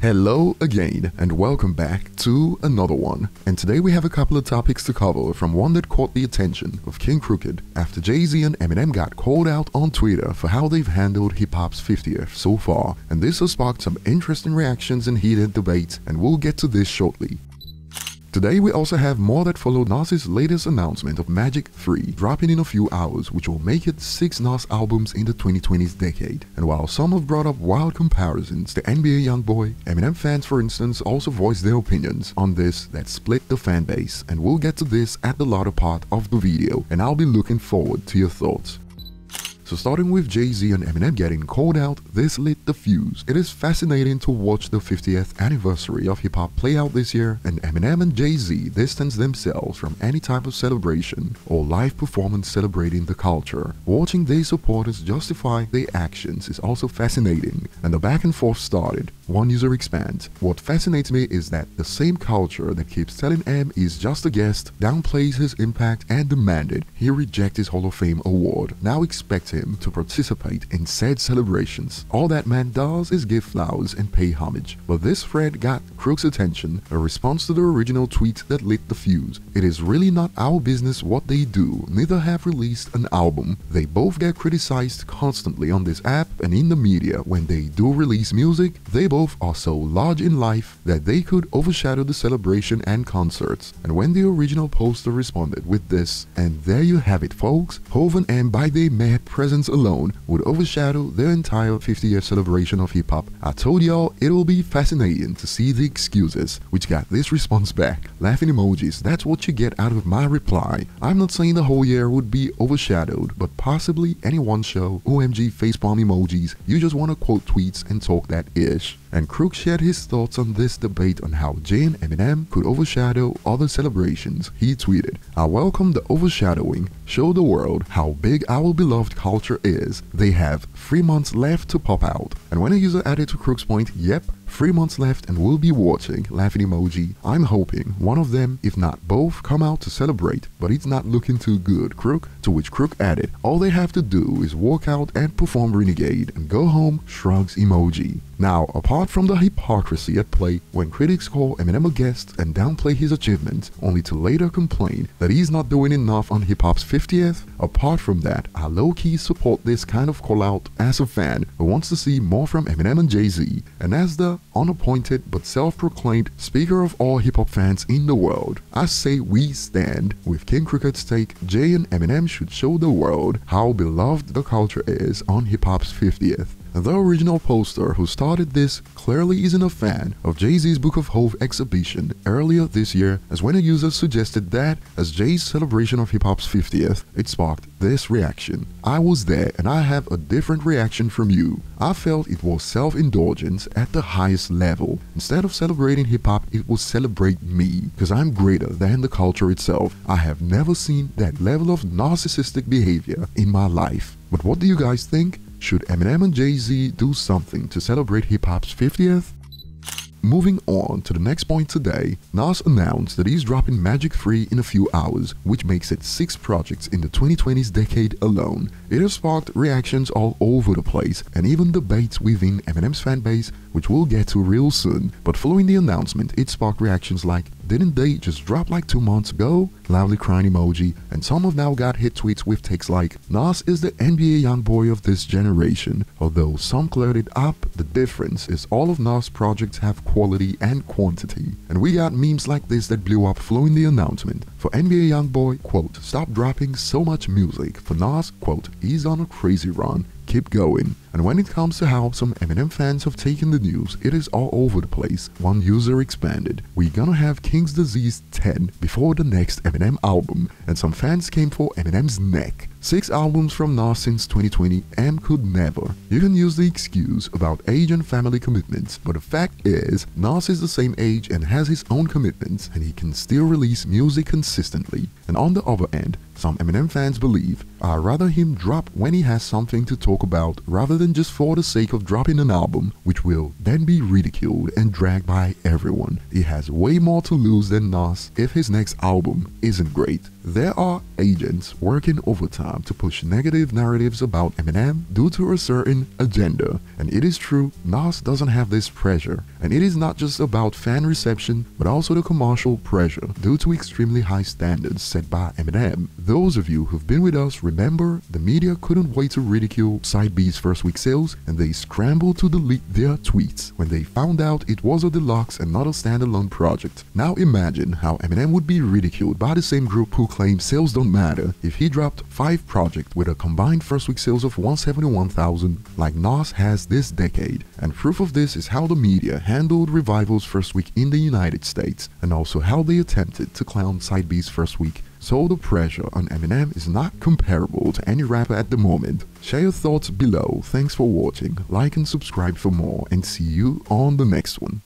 Hello again and welcome back to another one. And today we have a couple of topics to cover, from one that caught the attention of King Crooked after Jay-Z and Eminem got called out on Twitter for how they've handled hip-hop's 50th so far, and this has sparked some interesting reactions and heated debates, and we'll get to this shortly. Today we also have more that followed Nas's latest announcement of Magic 3 dropping in a few hours, which will make it 6 Nas albums in the 2020s decade. And while some have brought up wild comparisons to NBA YoungBoy, Eminem fans for instance also voiced their opinions on this that split the fan base, and we'll get to this at the latter part of the video, and I'll be looking forward to your thoughts. So starting with Jay-Z and Eminem getting called out, this lit the fuse. It is fascinating to watch the 50th anniversary of hip-hop play out this year, and Eminem and Jay-Z distance themselves from any type of celebration or live performance celebrating the culture. Watching their supporters justify their actions is also fascinating, and the back and forth started. One user expands, "What fascinates me is that the same culture that keeps telling M is just a guest downplays his impact and demanded he reject his Hall of Fame award, now expects him to participate in said celebrations. All that man does is give flowers and pay homage." But this thread got Crook's attention, a response to the original tweet that lit the fuse. "It is really not our business what they do. Neither have released an album. They both get criticized constantly on this app and in the media. When they do release music, they both are so large in life that they could overshadow the celebration and concerts." And when the original poster responded with this, "And there you have it folks, Hov and M by their mere presence alone would overshadow their entire 50-year celebration of hip-hop. I told y'all it'll be fascinating to see the excuses," which got this response back. Laughing emojis, "That's what you get out of my reply. I'm not saying the whole year would be overshadowed, but possibly any one show. OMG facepalm emojis. You just want to quote tweets and talk that ish." And Crook shared his thoughts on this debate on how Jay and Eminem could overshadow other celebrations. He tweeted, "I welcome the overshadowing. Show the world how big our beloved culture is. They have 3 months left to pop out." And when a user added to Crook's point, "Yep, 3 months left and we'll be watching," laughing emoji, "I'm hoping one of them, if not both, come out to celebrate, but it's not looking too good, Crook." To which Crook added, "All they have to do is walk out and perform Renegade and go home, shrugs emoji." Now, apart from the hypocrisy at play when critics call Eminem a guest and downplay his achievements, only to later complain that he's not doing enough on hip-hop's 50th, apart from that, I low-key support this kind of call-out as a fan who wants to see more from Eminem and Jay-Z, and as the unappointed but self-proclaimed speaker of all hip-hop fans in the world, I say we stand with King Crooked's take. Jay and Eminem should show the world how beloved the culture is on hip-hop's 50th. The original poster who started this clearly isn't a fan of Jay-Z's Book of Hov exhibition earlier this year, as when a user suggested that as Jay's celebration of hip-hop's 50th, it sparked this reaction. "I was there and I have a different reaction from you. I felt it was self-indulgence at the highest level. Instead of celebrating hip-hop, it was celebrate me, because I'm greater than the culture itself. I have never seen that level of narcissistic behavior in my life." But what do you guys think? Should Eminem and Jay-Z do something to celebrate hip-hop's 50th? Moving on to the next point today, Nas announced that he's dropping Magic 3 in a few hours, which makes it 6 projects in the 2020s decade alone. It has sparked reactions all over the place, and even debates within Eminem's fanbase, which we'll get to real soon. But following the announcement, it sparked reactions like, "Didn't they just drop like 2 months ago?" Loudly crying emoji, and some have now got hit tweets with takes like, "Nas is the NBA YoungBoy of this generation." Although some cleared it up, the difference is all of Nas' projects have quality and quantity. And we got memes like this that blew up following the announcement. For NBA YoungBoy, quote, "Stop dropping so much music." For Nas, quote, "He's on a crazy run. Keep going." And when it comes to how some Eminem fans have taken the news, it is all over the place. One user expanded, "We're gonna have King's Disease 10 before the next Eminem album," and some fans came for Eminem's neck. 6 albums from Nas since 2020, M could never. You can use the excuse about age and family commitments, but the fact is, Nas is the same age and has his own commitments, and he can still release music consistently. And on the other end, some Eminem fans believe, I'd rather him drop when he has something to talk about rather than just for the sake of dropping an album, which will then be ridiculed and dragged by everyone. He has way more to lose than Nas if his next album isn't great. There are agents working overtime to push negative narratives about Eminem due to a certain agenda, and it is true, Nas doesn't have this pressure, and it is not just about fan reception but also the commercial pressure due to extremely high standards set by Eminem. Those of you who've been with us remember the media couldn't wait to ridicule Side B's first week sales, and they scrambled to delete their tweets when they found out it was a deluxe and not a standalone project. Now imagine how Eminem would be ridiculed by the same group who claim sales don't matter if he dropped 5 projects with a combined first week sales of 171,000 like Nas has this decade. And proof of this is how the media handled Revival's first week in the United States, and also how they attempted to clown Side B's first week. So the pressure on Eminem is not comparable to any rapper at the moment. Share your thoughts below. Thanks for watching, like and subscribe for more, and see you on the next one.